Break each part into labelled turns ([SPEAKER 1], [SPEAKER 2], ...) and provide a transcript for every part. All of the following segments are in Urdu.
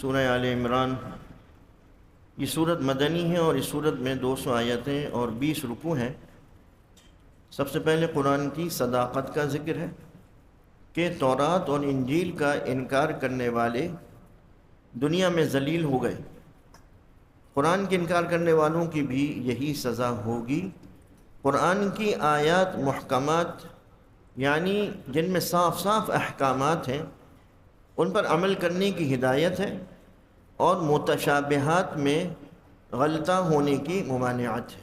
[SPEAKER 1] سورہ آل عمران یہ صورت مدنی ہے اور اس صورت میں 200 آیتیں اور 20 رکوع ہیں۔ سب سے پہلے قرآن کی صداقت کا ذکر ہے کہ تورات اور انجیل کا انکار کرنے والے دنیا میں ذلیل ہو گئے۔ قرآن کے انکار کرنے والوں کی بھی یہی سزا ہوگی۔ قرآن کی آیات محکمات یعنی جن میں صاف صاف احکامات ہیں ان پر عمل کرنے کی ہدایت ہے، اور متشابہات میں غلطہ ہونے کی ممانعت ہے۔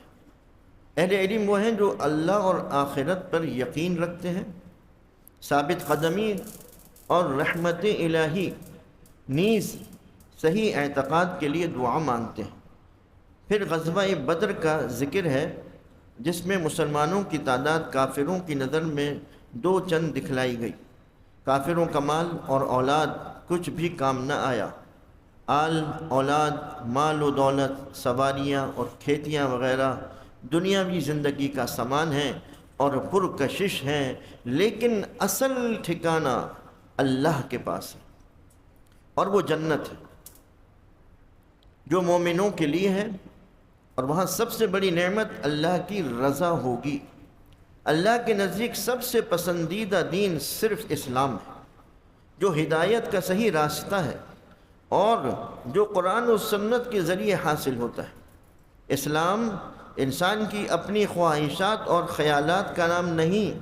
[SPEAKER 1] اہل علم وہ ہیں جو اللہ اور آخرت پر یقین رکھتے ہیں، ثابت قدمی اور رحمت الہی نیز صحیح اعتقاد کے لیے دعا مانگتے ہیں۔ پھر غزوہ بدر کا ذکر ہے جس میں مسلمانوں کی تعداد کافروں کی نظر میں دو چند دکھلائی گئی۔ کافروں کا مال اور اولاد کچھ بھی کام نہ آیا۔ آل، اولاد، مال و دولت، سواریاں اور کھیتیاں وغیرہ دنیاوی زندگی کا سامان ہیں اور پرکشش ہیں، لیکن اصل ٹھکانہ اللہ کے پاس ہے، اور وہ جنت ہے جو مومنوں کے لیے ہے، اور وہاں سب سے بڑی نعمت اللہ کی رضا ہوگی۔ اللہ کے نزدیک سب سے پسندیدہ دین صرف اسلام ہے، جو ہدایت کا صحیح راستہ ہے اور جو قرآن و سنت کے ذریعے حاصل ہوتا ہے۔ اسلام انسان کی اپنی خواہشات اور خیالات کا نام نہیں۔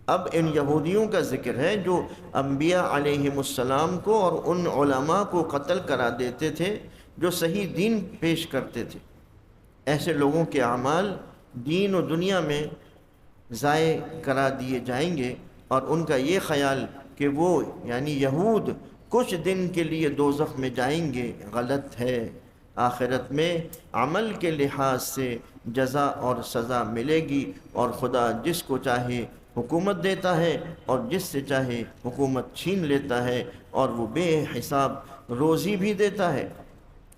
[SPEAKER 1] اب ان یہودیوں کا ذکر ہے جو انبیاء علیہم السلام کو اور ان علماء کو قتل کرا دیتے تھے جو صحیح دین پیش کرتے تھے۔ ایسے لوگوں کے اعمال دین و دنیا میں ضائع کرا دیے جائیں گے، اور ان کا یہ خیال کہ وہ یعنی یہود کچھ دن کے لیے دوزخ میں جائیں گے غلط ہے۔ آخرت میں عمل کے لحاظ سے جزا اور سزا ملے گی، اور خدا جس کو چاہے حکومت دیتا ہے اور جس سے چاہے حکومت چھین لیتا ہے، اور وہ بے حساب روزی بھی دیتا ہے۔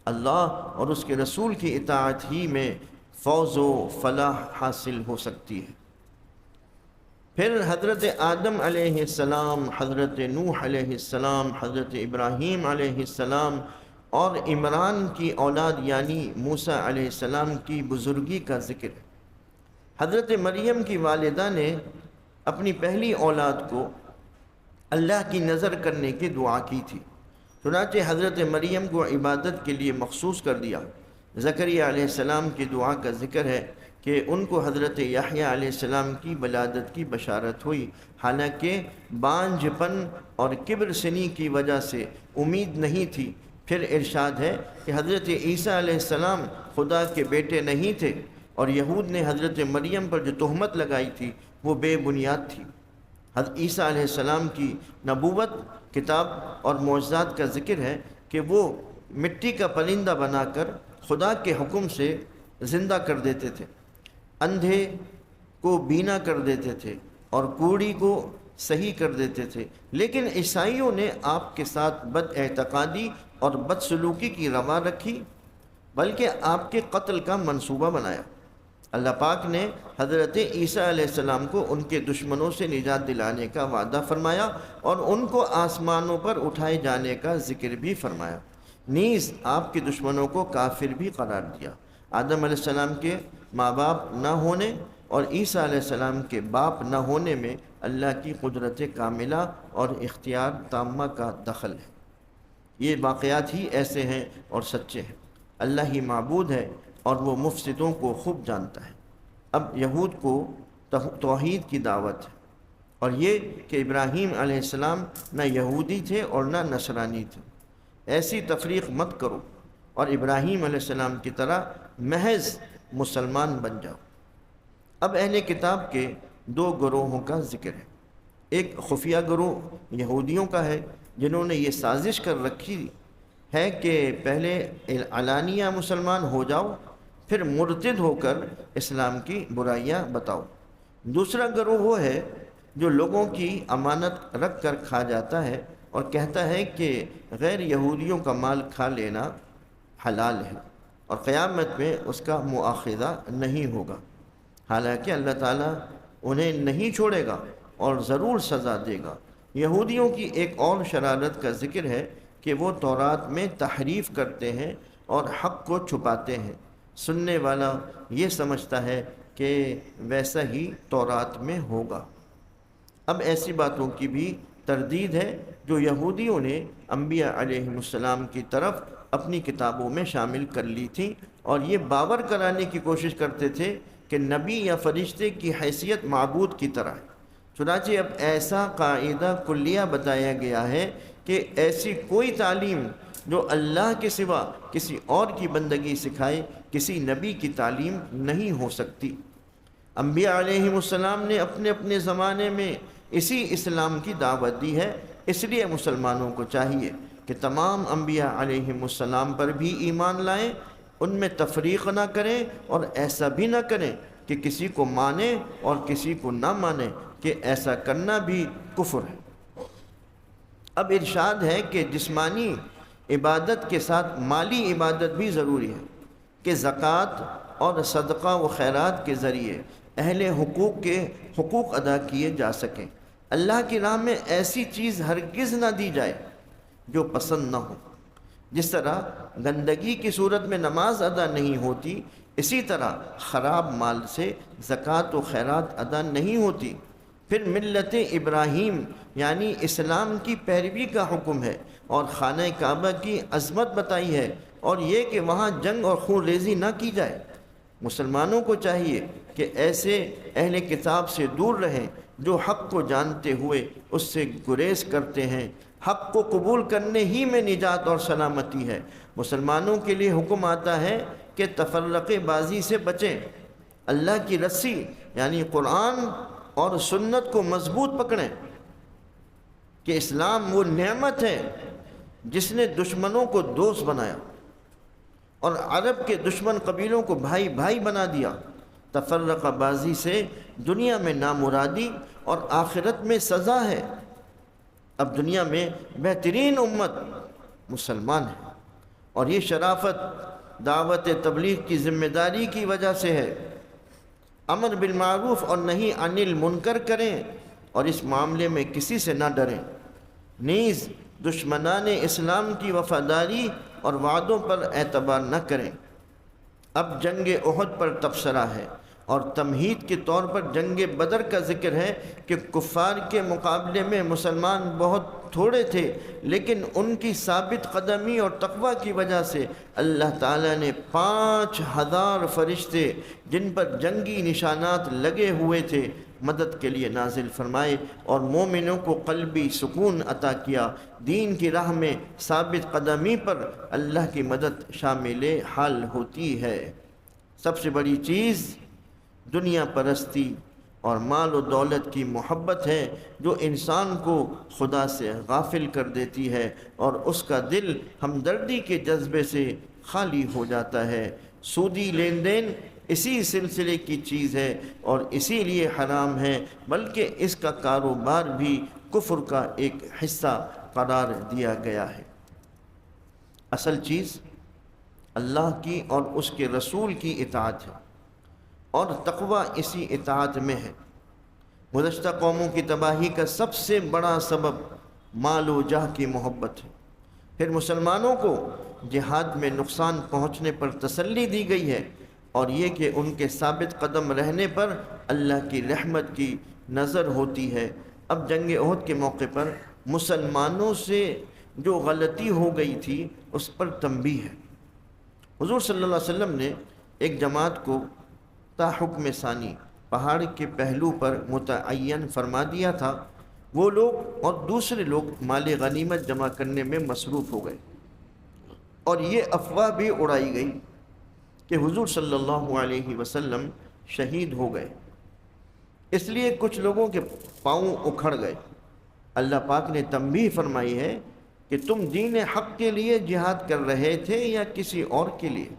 [SPEAKER 1] اللہ اور اس کے رسول کی اطاعت ہی میں فوز و فلاح حاصل ہو سکتی ہے۔ پھر حضرت آدم علیہ السلام، حضرت نوح علیہ السلام، حضرت ابراہیم علیہ السلام اور عمران کی اولاد یعنی موسیٰ علیہ السلام کی بزرگی کا ذکر ہے۔ حضرت مریم کی والدہ نے اپنی پہلی اولاد کو اللہ کی نذر کرنے کی دعا کی تھی، چنانچہ حضرت مریم کو عبادت کے لیے مخصوص کر دیا۔ زکریا علیہ السلام کی دعا کا ذکر ہے کہ ان کو حضرت یحییٰ علیہ السلام کی ولادت کی بشارت ہوئی، حالانکہ بانجھ پن اور کبر سنی کی وجہ سے امید نہیں تھی۔ پھر ارشاد ہے کہ حضرت عیسیٰ علیہ السلام خدا کے بیٹے نہیں تھے، اور یہود نے حضرت مریم پر جو تہمت لگائی تھی وہ بے بنیاد تھی۔ حضرت عیسیٰ علیہ السلام کی نبوت، کتاب اور معجزات کا ذکر ہے کہ وہ مٹی کا پرندہ بنا کر خدا کے حکم سے زندہ کر دیتے تھے، اندھے کو بینا کر دیتے تھے اور کوڑی کو صحیح کر دیتے تھے۔ لیکن عیسائیوں نے آپ کے ساتھ بد اعتقادی اور بد سلوکی کی روا رکھی، بلکہ آپ کے قتل کا منصوبہ بنایا۔ اللہ پاک نے حضرت عیسیٰ علیہ السلام کو ان کے دشمنوں سے نجات دلانے کا وعدہ فرمایا، اور ان کو آسمانوں پر اٹھائے جانے کا ذکر بھی فرمایا، نیز آپ کے دشمنوں کو کافر بھی قرار دیا۔ آدم علیہ السلام کے ماں باپ نہ ہونے اور عیسیٰ علیہ السلام کے باپ نہ ہونے میں اللہ کی قدرت کاملہ اور اختیار تامہ کا دخل ہے۔ یہ واقعات ہی ایسے ہیں اور سچے ہیں۔ اللہ ہی معبود ہے اور وہ مفسدوں کو خوب جانتا ہے۔ اب یہود کو توحید کی دعوت ہے، اور یہ کہ ابراہیم علیہ السلام نہ یہودی تھے اور نہ نصرانی تھے۔ ایسی تفریق مت کرو اور ابراہیم علیہ السلام کی طرح محض مسلمان بن جاؤ۔ اب اہل کتاب کے دو گروہوں کا ذکر ہے۔ ایک خفیہ گروہ یہودیوں کا ہے جنہوں نے یہ سازش کر رکھی ہے کہ پہلے علانیہ مسلمان ہو جاؤ، پھر مرتد ہو کر اسلام کی برائیاں بتاؤ۔ دوسرا گروہ وہ ہے جو لوگوں کی امانت رکھ کر کھا جاتا ہے اور کہتا ہے کہ غیر یہودیوں کا مال کھا لینا حلال ہے، اور قیامت میں اس کا مؤاخذہ نہیں ہوگا، حالانکہ اللہ تعالیٰ انہیں نہیں چھوڑے گا اور ضرور سزا دے گا۔ یہودیوں کی ایک اور شرارت کا ذکر ہے کہ وہ تورات میں تحریف کرتے ہیں اور حق کو چھپاتے ہیں۔ سننے والا یہ سمجھتا ہے کہ ویسا ہی تورات میں ہوگا۔ اب ایسی باتوں کی بھی تردید ہے جو یہودیوں نے انبیاء علیہ السلام کی طرف اپنی کتابوں میں شامل کر لی تھی، اور یہ باور کرانے کی کوشش کرتے تھے کہ نبی یا فرشتے کی حیثیت معبود کی طرح ہے۔ چنانچہ اب ایسا قاعدہ کلیہ بتایا گیا ہے کہ ایسی کوئی تعلیم جو اللہ کے سوا کسی اور کی بندگی سکھائے کسی نبی کی تعلیم نہیں ہو سکتی۔ انبیاء علیہ السلام نے اپنے اپنے زمانے میں اسی اسلام کی دعوت دی ہے، اس لیے مسلمانوں کو چاہیے کہ تمام انبیاء علیہ السلام پر بھی ایمان لائیں، ان میں تفریق نہ کریں، اور ایسا بھی نہ کریں کہ کسی کو مانیں اور کسی کو نہ مانیں، کہ ایسا کرنا بھی کفر ہے۔ اب ارشاد ہے کہ جسمانی عبادت کے ساتھ مالی عبادت بھی ضروری ہے کہ زکوٰۃ اور صدقہ و خیرات کے ذریعے اہل حقوق کے حقوق ادا کیے جا سکیں۔ اللہ کی راہ میں ایسی چیز ہرگز نہ دی جائے جو پسند نہ ہو۔ جس طرح گندگی کی صورت میں نماز ادا نہیں ہوتی، اسی طرح خراب مال سے زکوٰۃ و خیرات ادا نہیں ہوتی۔ پھر ملت ابراہیم یعنی اسلام کی پیروی کا حکم ہے، اور خانہ کعبہ کی عظمت بتائی ہے، اور یہ کہ وہاں جنگ اور خون ریزی نہ کی جائے۔ مسلمانوں کو چاہیے کہ ایسے اہل کتاب سے دور رہیں جو حق کو جانتے ہوئے اس سے گریز کرتے ہیں۔ حق کو قبول کرنے ہی میں نجات اور سلامتی ہے۔ مسلمانوں کے لیے حکم آتا ہے کہ تفرقے بازی سے بچیں، اللہ کی رسی یعنی قرآن اور سنت کو مضبوط پکڑیں، کہ اسلام وہ نعمت ہے جس نے دشمنوں کو دوست بنایا اور عرب کے دشمن قبیلوں کو بھائی بھائی بنا دیا۔ تفرقہ بازی سے دنیا میں نامرادی اور آخرت میں سزا ہے۔ اب دنیا میں بہترین امت مسلمان ہے، اور یہ شرافت دعوت تبلیغ کی ذمہ داری کی وجہ سے ہے۔ امر بالمعروف اور نہی عن المنکر کریں، اور اس معاملے میں کسی سے نہ ڈریں۔ نیز دشمنان اسلام کی وفاداری اور وعدوں پر اعتبار نہ کریں۔ اب جنگ احد پر تبصرہ ہے، اور تمہید کے طور پر جنگ بدر کا ذکر ہے کہ کفار کے مقابلے میں مسلمان بہت تھوڑے تھے، لیکن ان کی ثابت قدمی اور تقوی کی وجہ سے اللہ تعالیٰ نے 5000 فرشتے جن پر جنگی نشانات لگے ہوئے تھے مدد کے لیے نازل فرمائے، اور مومنوں کو قلبی سکون عطا کیا۔ دین کی راہ میں ثابت قدمی پر اللہ کی مدد شامل حال ہوتی ہے۔ سب سے بڑی چیز دنیا پرستی اور مال و دولت کی محبت ہے جو انسان کو خدا سے غافل کر دیتی ہے، اور اس کا دل ہمدردی کے جذبے سے خالی ہو جاتا ہے۔ سودی لین دین اسی سلسلے کی چیز ہے، اور اسی لیے حرام ہے، بلکہ اس کا کاروبار بھی کفر کا ایک حصہ قرار دیا گیا ہے۔ اصل چیز اللہ کی اور اس کے رسول کی اطاعت ہے، اور تقوی اسی اطاعت میں ہے۔ گزشتہ قوموں کی تباہی کا سب سے بڑا سبب مال و جاہ کی محبت ہے۔ پھر مسلمانوں کو جہاد میں نقصان پہنچنے پر تسلی دی گئی ہے، اور یہ کہ ان کے ثابت قدم رہنے پر اللہ کی رحمت کی نظر ہوتی ہے۔ اب جنگ احد کے موقع پر مسلمانوں سے جو غلطی ہو گئی تھی اس پر تنبیہ ہے۔ حضور صلی اللہ علیہ وسلم نے ایک جماعت کو تا حکم ثانی پہاڑ کے پہلو پر متعین فرما دیا تھا۔ وہ لوگ اور دوسرے لوگ مال غنیمت جمع کرنے میں مصروف ہو گئے، اور یہ افواہ بھی اڑائی گئی کہ حضور صلی اللہ علیہ وسلم شہید ہو گئے۔ اس لیے کچھ لوگوں کے پاؤں اکھڑ گئے۔ اللہ پاک نے تنبیہ فرمائی ہے کہ تم دین حق کے لیے جہاد کر رہے تھے یا کسی اور کے لیے۔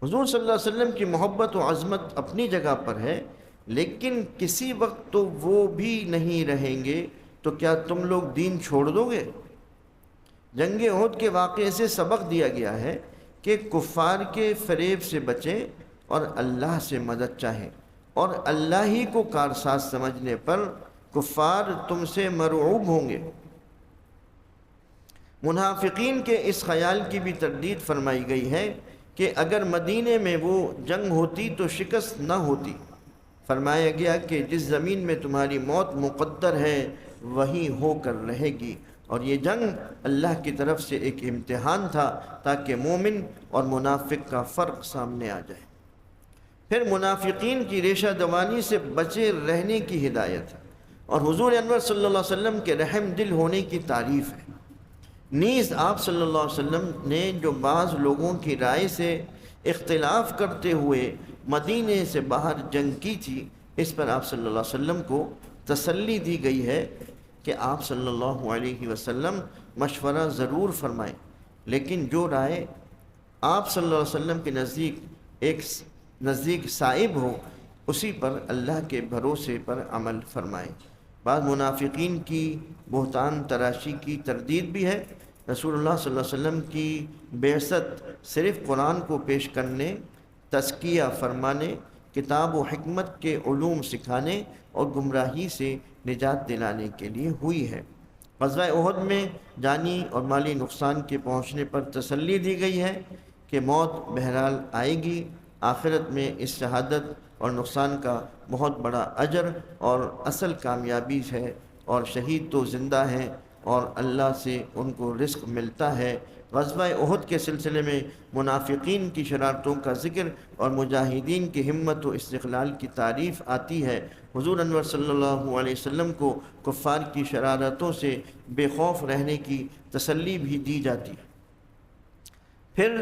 [SPEAKER 1] حضور صلی اللہ علیہ وسلم کی محبت و عظمت اپنی جگہ پر ہے، لیکن کسی وقت تو وہ بھی نہیں رہیں گے، تو کیا تم لوگ دین چھوڑ دو گے؟ جنگ احد کے واقعے سے سبق دیا گیا ہے کہ کفار کے فریب سے بچیں اور اللہ سے مدد چاہیں، اور اللہ ہی کو کارساز سمجھنے پر کفار تم سے مرعوب ہوں گے۔ منافقین کے اس خیال کی بھی تردید فرمائی گئی ہے کہ اگر مدینے میں وہ جنگ ہوتی تو شکست نہ ہوتی۔ فرمایا گیا کہ جس زمین میں تمہاری موت مقدر ہے وہیں ہو کر رہے گی، اور یہ جنگ اللہ کی طرف سے ایک امتحان تھا تاکہ مومن اور منافق کا فرق سامنے آ جائے۔ پھر منافقین کی ریشہ دوانی سے بچے رہنے کی ہدایت ہے، اور حضور انور صلی اللہ علیہ وسلم کے رحم دل ہونے کی تعریف ہے۔ نیز آپ صلی اللہ علیہ وسلم نے جو بعض لوگوں کی رائے سے اختلاف کرتے ہوئے مدینے سے باہر جنگ کی تھی، اس پر آپ صلی اللہ علیہ وسلم کو تسلی دی گئی ہے کہ آپ صلی اللہ علیہ وسلم مشورہ ضرور فرمائیں، لیکن جو رائے آپ صلی اللہ علیہ وسلم کے نزدیک صائب ہو اسی پر اللہ کے بھروسے پر عمل فرمائیں۔ بعض منافقین کی بہتان تراشی کی تردید بھی ہے۔ رسول اللہ صلی اللہ علیہ وسلم کی بعثت صرف قرآن کو پیش کرنے، تزکیہ فرمانے، کتاب و حکمت کے علوم سکھانے اور گمراہی سے نجات دلانے کے لیے ہوئی ہے۔ غزوہ احد میں جانی اور مالی نقصان کے پہنچنے پر تسلی دی گئی ہے کہ موت بہرحال آئے گی، آخرت میں اس شہادت اور نقصان کا بہت بڑا اجر اور اصل کامیابی ہے، اور شہید تو زندہ ہیں اور اللہ سے ان کو رزق ملتا ہے۔ غزوہ احد کے سلسلے میں منافقین کی شرارتوں کا ذکر اور مجاہدین کی ہمت و استقلال کی تعریف آتی ہے۔ حضور انور صلی اللہ علیہ وسلم کو کفار کی شرارتوں سے بے خوف رہنے کی تسلی بھی دی جاتی ہے۔ پھر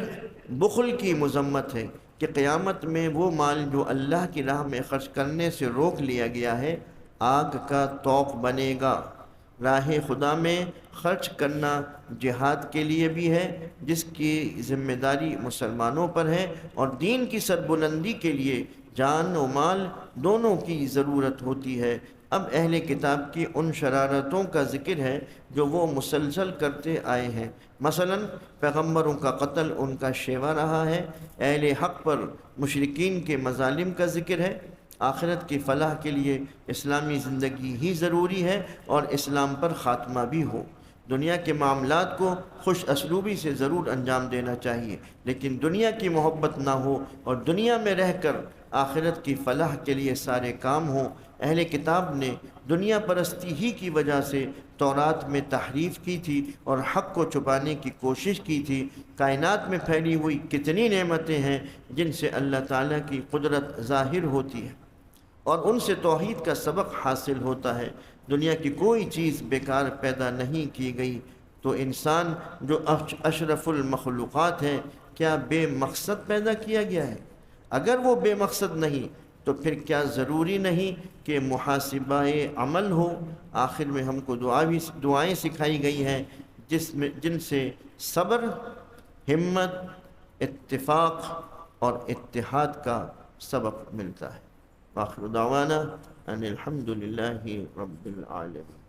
[SPEAKER 1] بخل کی مذمت ہے کہ قیامت میں وہ مال جو اللہ کی راہ میں خرچ کرنے سے روک لیا گیا ہے آگ کا طوق بنے گا۔ راہ خدا میں خرچ کرنا جہاد کے لیے بھی ہے، جس کی ذمہ داری مسلمانوں پر ہے، اور دین کی سربلندی کے لیے جان و مال دونوں کی ضرورت ہوتی ہے۔ اب اہل کتاب کی ان شرارتوں کا ذکر ہے جو وہ مسلسل کرتے آئے ہیں۔ مثلا پیغمبروں کا قتل ان کا شیوا رہا ہے۔ اہل حق پر مشرکین کے مظالم کا ذکر ہے۔ آخرت کی فلاح کے لیے اسلامی زندگی ہی ضروری ہے اور اسلام پر خاتمہ بھی ہو۔ دنیا کے معاملات کو خوش اسلوبی سے ضرور انجام دینا چاہیے، لیکن دنیا کی محبت نہ ہو اور دنیا میں رہ کر آخرت کی فلاح کے لیے سارے کام ہوں۔ اہل کتاب نے دنیا پرستی ہی کی وجہ سے تورات میں تحریف کی تھی اور حق کو چھپانے کی کوشش کی تھی۔ کائنات میں پھیلی ہوئی کتنی نعمتیں ہیں جن سے اللہ تعالیٰ کی قدرت ظاہر ہوتی ہے اور ان سے توحید کا سبق حاصل ہوتا ہے۔ دنیا کی کوئی چیز بیکار پیدا نہیں کی گئی، تو انسان جو اشرف المخلوقات ہے کیا بے مقصد پیدا کیا گیا ہے؟ اگر وہ بے مقصد نہیں تو پھر کیا ضروری نہیں کہ محاسبہ عمل ہو؟ آخر میں ہم کو دعائیں سکھائی گئی ہیں جن سے صبر، ہمت، اتفاق اور اتحاد کا سبق ملتا ہے۔ آخر دعوانا ان الحمد للہ رب العالمین۔